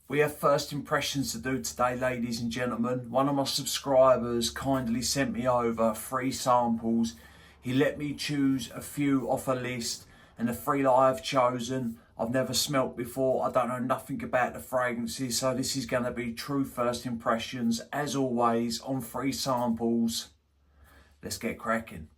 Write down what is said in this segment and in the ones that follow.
We have first impressions to do today, ladies and gentlemen. One of my subscribers kindly sent me over 3 samples. He let me choose a few off a list, and the 3 that I've chosen I've never smelt before. I don't know nothing about the fragrances, so this is going to be true first impressions, as always, on 3 samples. Let's get cracking.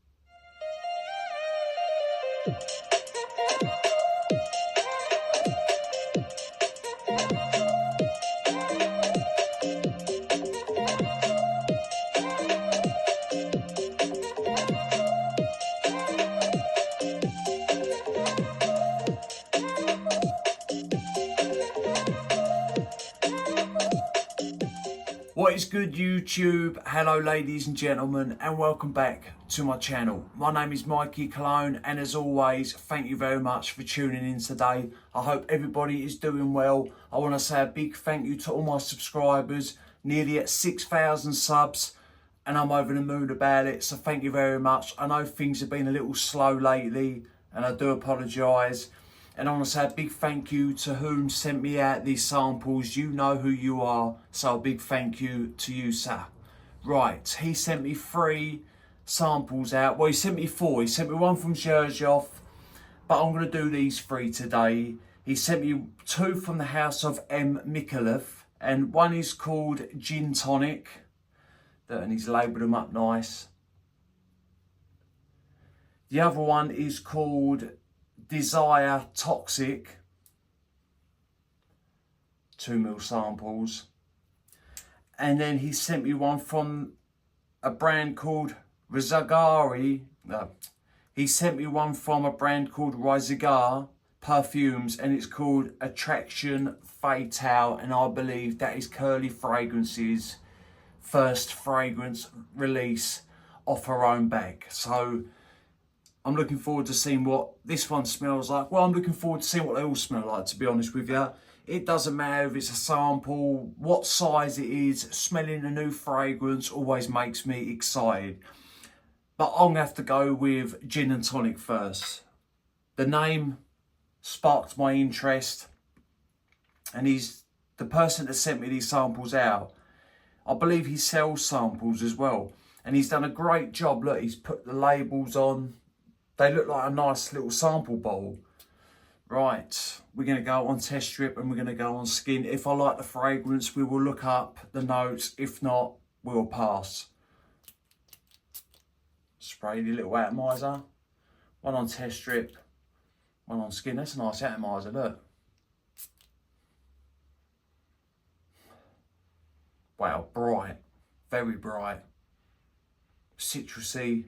What is good, YouTube? Hello ladies and gentlemen, and welcome back to my channel. My name is M.Micallef, and as always, thank you very much for tuning in today. I hope everybody is doing well. I want to say a big thank you to all my subscribers, nearly at 6,000 subs, and I'm over the moon about it, so thank you very much. I know things have been a little slow lately, and I do apologise. And I want to say a big thank you to whom sent me out these samples. You know who you are, so a big thank you to you, sir. Right, he sent me 3 samples out. Well, he sent me 4. He sent me 1 from GnTonic, but I'm going to do these 3 today. He sent me 2 from the house of M.Micallef, and 1 is called GnTonic, and he's labelled them up nice. The other one is called Desire Toxic, 2 ml samples. And then he sent me 1 from a brand called Rizagari. He sent me 1 from a brand called Rizagar perfumes, and it's called Attraction Fatale, and I believe that is Curly Fragrance's first fragrance release off her own bag. So I'm looking forward to seeing what this one smells like. Well, I'm looking forward to seeing what they all smell like, to be honest with you. It doesn't matter if it's a sample, what size it is, smelling a new fragrance always makes me excited. But I'm going to have to go with GnTonic first. The name sparked my interest, and he's the person that sent me these samples out. I believe he sells samples as well, and he's done a great job. Look, he's put the labels on. They look like a nice little sample bowl. Right, we're going to go on test strip and we're going to go on skin. If I like the fragrance, we will look up the notes. If not, we'll pass. Spray the little atomizer. 1 on test strip, 1 on skin. That's a nice atomizer, look. Wow, bright, very bright. Citrusy.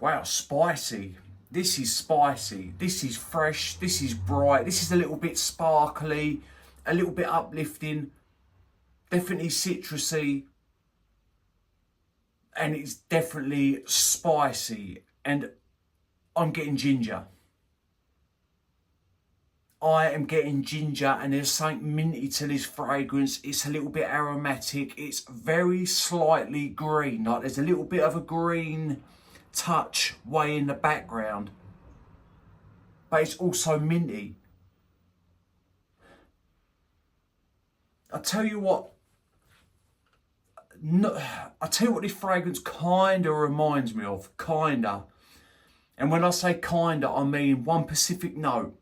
Wow, spicy. This is spicy. This is fresh. This is bright. This is a little bit sparkly, a little bit uplifting. Definitely citrusy. And it's definitely spicy. And I'm getting ginger. I am getting ginger, and there's something minty to this fragrance. It's a little bit aromatic. It's very slightly green. Like there's a little bit of a green touch way in the background, but it's also minty. I tell you what this fragrance kinda reminds me of, kinda. And when I say kinda, I mean 1 specific note.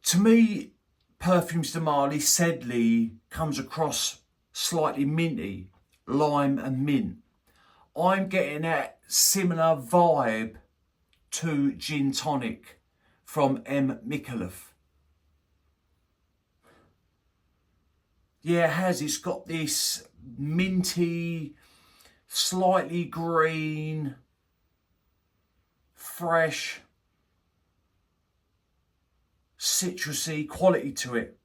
To me, perfumes de Marly, Sedley comes across slightly minty, lime and mint. I'm getting that similar vibe to GnTonic from M.Micallef. Yeah, it has. It's got this minty, slightly green, fresh, citrusy quality to it.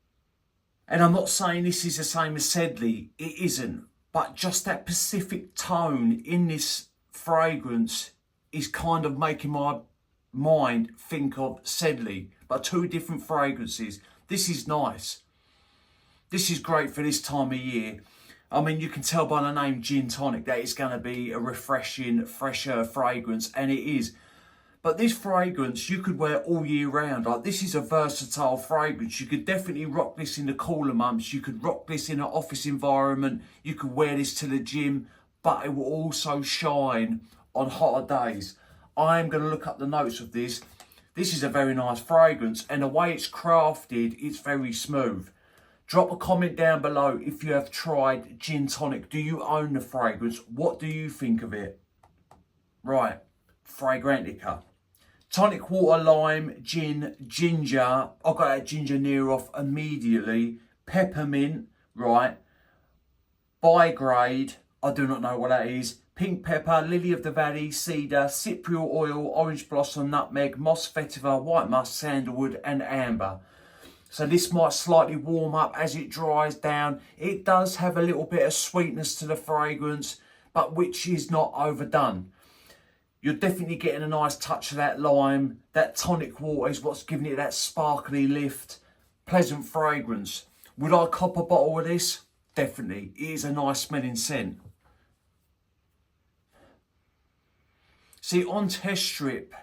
And I'm not saying this is the same as Sedley. It isn't. But just that specific tone in this fragrance is kind of making my mind think of Sedley, but 2 different fragrances. This is nice. This is great for this time of year. I mean, you can tell by the name GnTonic that it's going to be a refreshing, fresher fragrance, and it is. But this fragrance you could wear all year round. Like, this is a versatile fragrance. You could definitely rock this in the cooler months. You could rock this in an office environment. You could wear this to the gym, but it will also shine on hotter days. I am going to look up the notes of this. This is a very nice fragrance, and the way it's crafted, it's very smooth. Drop a comment down below if you have tried GnTonic. Do you own the fragrance? What do you think of it? Right, Fragrantica. Tonic water, lime, gin, ginger. I got that ginger near off immediately. Peppermint, right. Bi-grade, I do not know what that is. Pink pepper, lily of the valley, cedar, cypriol oil, orange blossom, nutmeg, moss vetiver, white musk, sandalwood and amber. So this might slightly warm up as it dries down. It does have a little bit of sweetness to the fragrance, but which is not overdone. You're definitely getting a nice touch of that lime. That tonic water is what's giving it that sparkly lift. Pleasant fragrance. Would I cop a bottle of this? Definitely. It is a nice smelling scent. See, on test strip,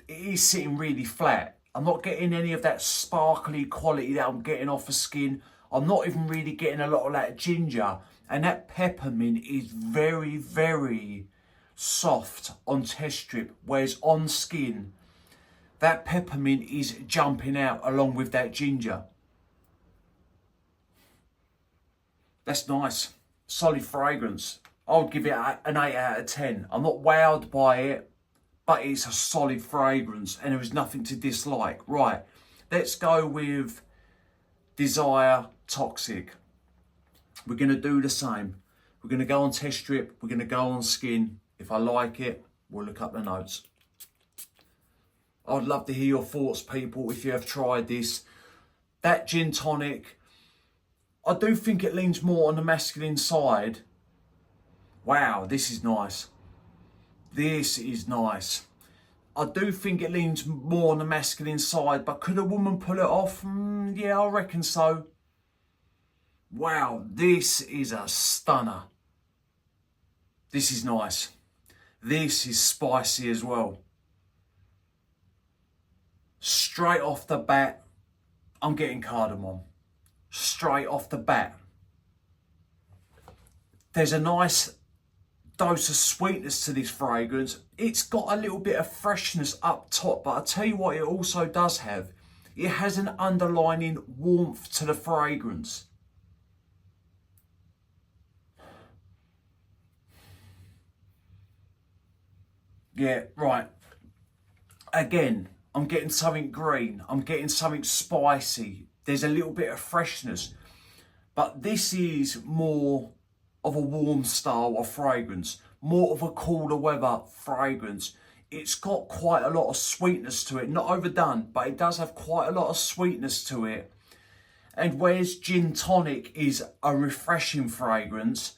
it is sitting really flat. I'm not getting any of that sparkly quality that I'm getting off the skin. I'm not even really getting a lot of that ginger. And that peppermint is very, very soft on test strip. Whereas on skin, that peppermint is jumping out along with that ginger. That's nice. Solid fragrance. I would give it an 8 out of 10. I'm not wowed by it, but it's a solid fragrance and there is nothing to dislike. Right, let's go with Desire Toxic. We're going to do the same. We're going to go on test strip. We're going to go on skin. If I like it, we'll look up the notes. I'd love to hear your thoughts, people, if you have tried this. That GnTonic, I do think it leans more on the masculine side. Wow, this is nice. This is nice. I do think it leans more on the masculine side, but could a woman pull it off? Yeah, I reckon so. Wow, this is a stunner. This is nice. This is spicy as well. Straight off the bat, I'm getting cardamom. Straight off the bat. There's a nice dose of sweetness to this fragrance. It's got a little bit of freshness up top, but I'll tell you what it also does have. It has an underlining warmth to the fragrance. Yeah, right. Again, I'm getting something green. I'm getting something spicy. There's a little bit of freshness. But this is more of a warm style of fragrance, more of a cooler weather fragrance. It's got quite a lot of sweetness to it, not overdone, but it does have quite a lot of sweetness to it. And whereas GnTonic is a refreshing fragrance,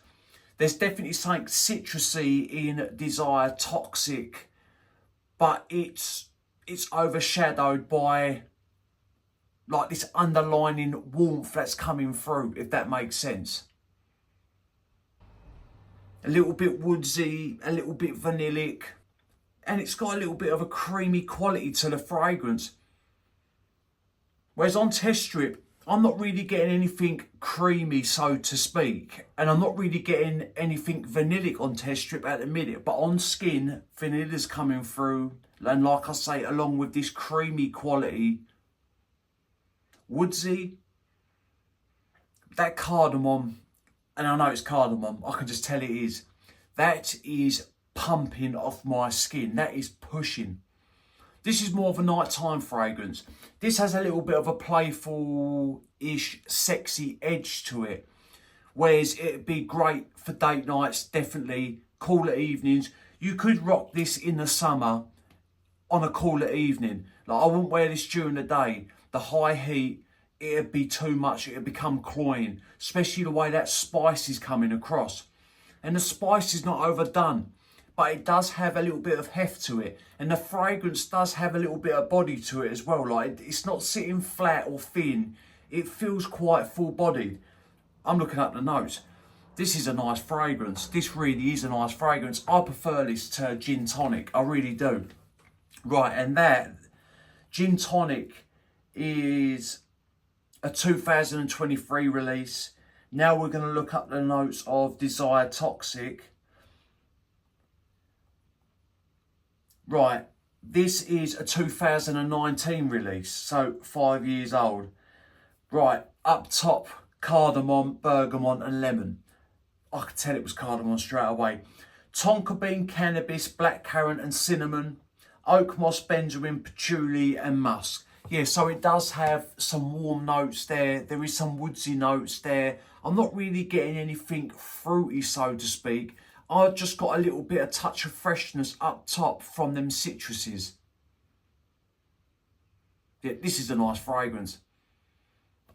there's definitely something citrusy in Desire Toxic, but it's overshadowed by like this underlining warmth that's coming through, if that makes sense. A little bit woodsy, a little bit vanillic, and it's got a little bit of a creamy quality to the fragrance. Whereas on test strip, I'm not really getting anything creamy, so to speak, and I'm not really getting anything vanillic on test strip at the minute, but on skin, vanilla's coming through, and like I say, along with this creamy quality, woodsy, that cardamom. And I know it's cardamom, I can just tell it is. That is pumping off my skin. That is pushing. This is more of a nighttime fragrance. This has a little bit of a playful-ish, sexy edge to it. Whereas it'd be great for date nights, definitely. Cooler evenings. You could rock this in the summer on a cooler evening. Like, I wouldn't wear this during the day. The high heat, it'd be too much, it'd become cloying, especially the way that spice is coming across. And the spice is not overdone, but it does have a little bit of heft to it, and the fragrance does have a little bit of body to it as well. Like, it's not sitting flat or thin, it feels quite full-bodied. I'm looking up the notes. This is a nice fragrance. This really is a nice fragrance. I prefer this to GnTonic, I really do. Right, and that GnTonic is a 2023 release. Now we're going to look up the notes of Desire Toxic. Right, this is a 2019 release, so 5 years old. Right, up top, cardamom, bergamot and lemon. I could tell it was cardamom straight away. Tonka bean, cannabis, blackcurrant and cinnamon. Oak moss, benzoin, patchouli and musk. Yeah, so it does have some warm notes there. There is some woodsy notes there. I'm not really getting anything fruity, so to speak. I've just got a little bit of touch of freshness up top from them citruses. Yeah, this is a nice fragrance.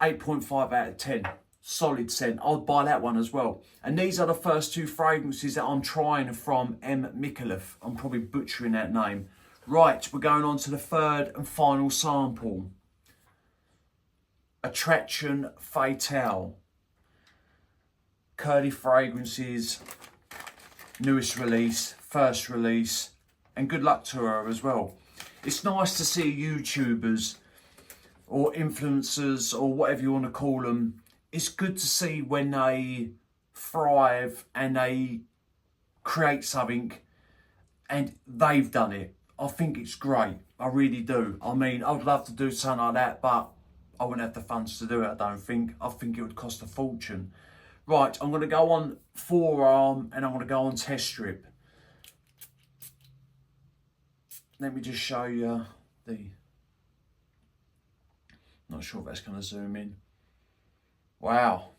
8.5 out of 10. Solid scent. I'd buy that one as well. And these are the first two fragrances that I'm trying from M.Micallef. I'm probably butchering that name. Right, we're going on to the third and final sample. Attraction Fatale. Curly Fragrances, newest release, first release, and good luck to her as well. It's nice to see YouTubers or influencers or whatever you want to call them. It's good to see when they thrive and they create something and they've done it. I think it's great. I really do. I mean, I'd love to do something like that, but I wouldn't have the funds to do it, I don't think. I think it would cost a fortune. Right, I'm going to go on forearm and I'm going to go on test strip. Let me just show you the... Not sure if that's going to zoom in. Wow.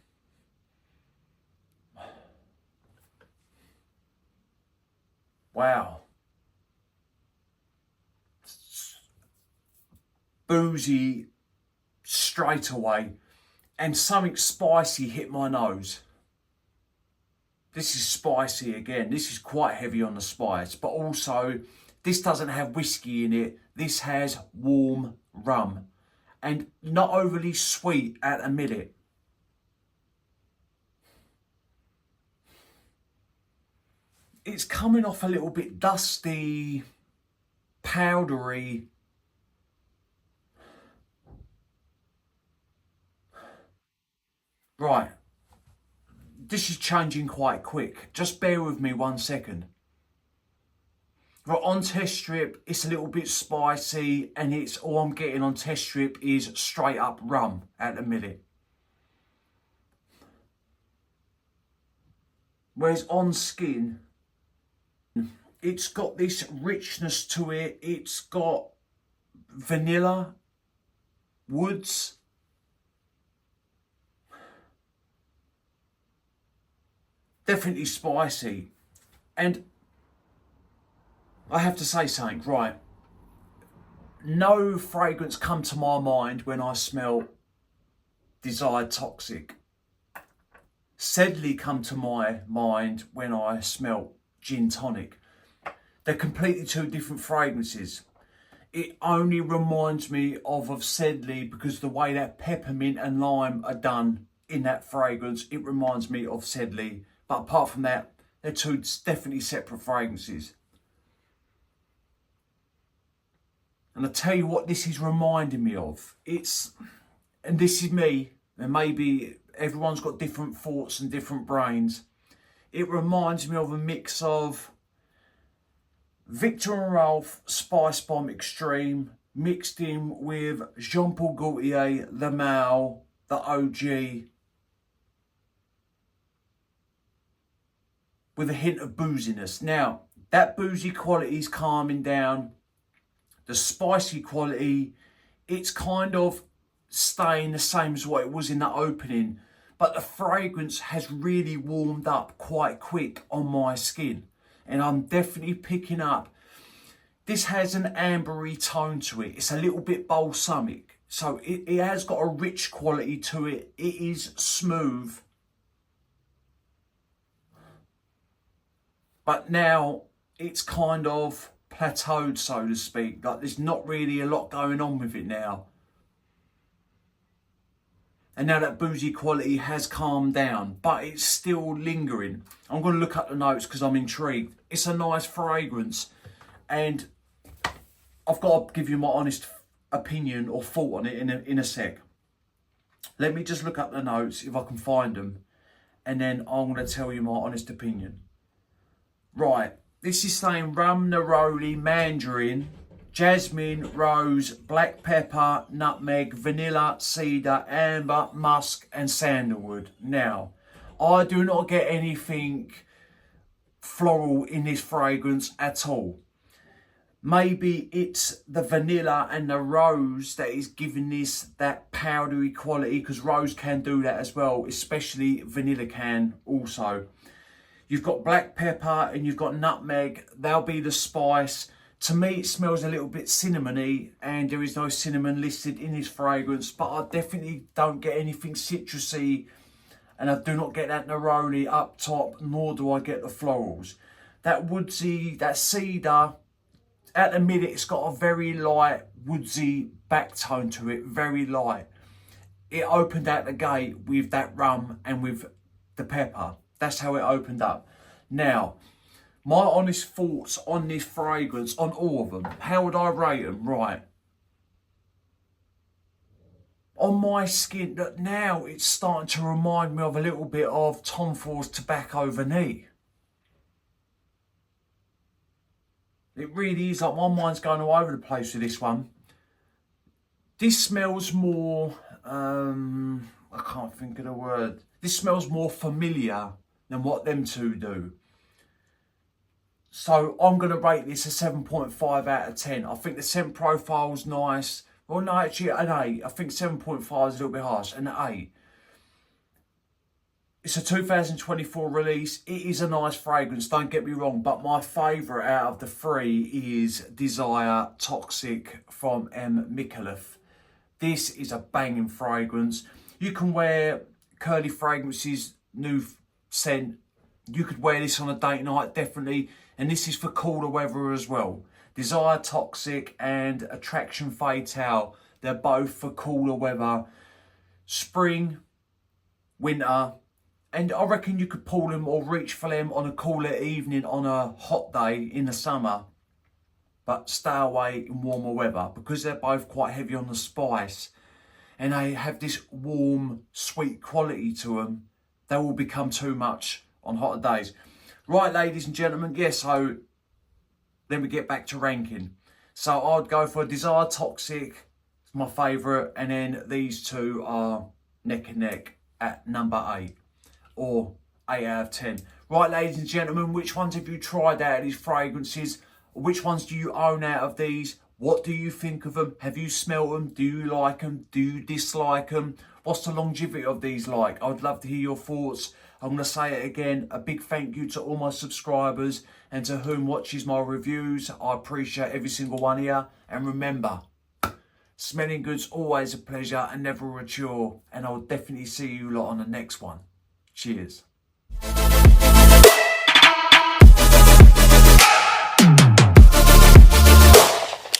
Wow. Boozy straight away, and something spicy hit my nose. This is spicy again. This is quite heavy on the spice, but also this doesn't have whiskey in it. This has warm rum and not overly sweet at a minute. It's coming off a little bit dusty, powdery. Right, this is changing quite quick. Just bear with me 1 second. Right, on test strip, it's a little bit spicy and it's all I'm getting on test strip is straight up rum at the minute. Whereas on skin, it's got this richness to it. It's got vanilla, woods, definitely spicy. And I have to say something, right? No fragrance come to my mind when I smell Desire Toxic. Sedley come to my mind when I smell GnTonic. They're completely two different fragrances. It only reminds me of Sedley because the way that peppermint and lime are done in that fragrance, it reminds me of Sedley. But apart from that, they're two definitely separate fragrances. And I tell you what this is reminding me of. And this is me, and maybe everyone's got different thoughts and different brains. It reminds me of a mix of Victor and Ralph Spice Bomb Extreme mixed in with Jean-Paul Gaultier, Le Male, the OG, with a hint of booziness. Now, that boozy quality is calming down. The spicy quality, it's kind of staying the same as what it was in the opening. But the fragrance has really warmed up quite quick on my skin. And I'm definitely picking up. This has an ambery tone to it. It's a little bit balsamic. So it has got a rich quality to it. It is smooth. But now it's kind of plateaued, so to speak. Like there's not really a lot going on with it now. And now that boozy quality has calmed down, but it's still lingering. I'm going to look up the notes because I'm intrigued. It's a nice fragrance. And I've got to give you my honest opinion or thought on it in a sec. Let me just look up the notes if I can find them, and then I'm going to tell you my honest opinion. Right, this is saying rum, neroli, mandarin, jasmine, rose, black pepper, nutmeg, vanilla, cedar, amber, musk and sandalwood. Now, I do not get anything floral in this fragrance at all. Maybe it's the vanilla and the rose that is giving this that powdery quality, because rose can do that as well, especially vanilla can also. You've got black pepper and you've got nutmeg. They'll be the spice. To me, it smells a little bit cinnamony, and there is no cinnamon listed in this fragrance, but I definitely don't get anything citrusy, and I do not get that neroli up top, nor do I get the florals. That woodsy, that cedar, at the minute, it's got a very light, woodsy back tone to it, very light. It opened out the gate with that rum and with the pepper. That's how it opened up. Now, my honest thoughts on this fragrance, on all of them, how would I rate them? Right. On my skin, that now it's starting to remind me of a little bit of Tom Ford's Tobacco Vanille. It really is, like, my mind's going all over the place with this one. This smells more, I can't think of the word. This smells more familiar than what them two do. So I'm going to rate this a 7.5 out of 10. I think the scent profile's nice. Well, no, actually an 8. I think 7.5 is a little bit harsh. An 8. It's a 2024 release. It is a nice fragrance, don't get me wrong. But my favourite out of the three is Desire Toxic from M.Micallef. This is a banging fragrance. You can wear Curly Fragrances new scent. You could wear this on a date night, definitely. And this is for cooler weather as well. Desire Toxic and Attraction Fatale. They're both for cooler weather. Spring, winter. And I reckon you could pull them or reach for them on a cooler evening on a hot day in the summer. But stay away in warmer weather, because they're both quite heavy on the spice. And they have this warm, sweet quality to them. They will become too much on hotter days. Right, ladies and gentlemen, yes, so then we get back to ranking. So I'd go for Desire Toxic, it's my favourite, and then these two are neck and neck at number 8, or 8 out of 10. Right, ladies and gentlemen, which ones have you tried out of these fragrances? Which ones do you own out of these? What do you think of them? Have you smelt them? Do you like them? Do you dislike them? What's the longevity of these like? I'd love to hear your thoughts. I'm going to say it again, a big thank you to all my subscribers and to whom watches my reviews. I appreciate every single one here. And remember, smelling good's always a pleasure and never a chore. And I'll definitely see you lot on the next one. Cheers.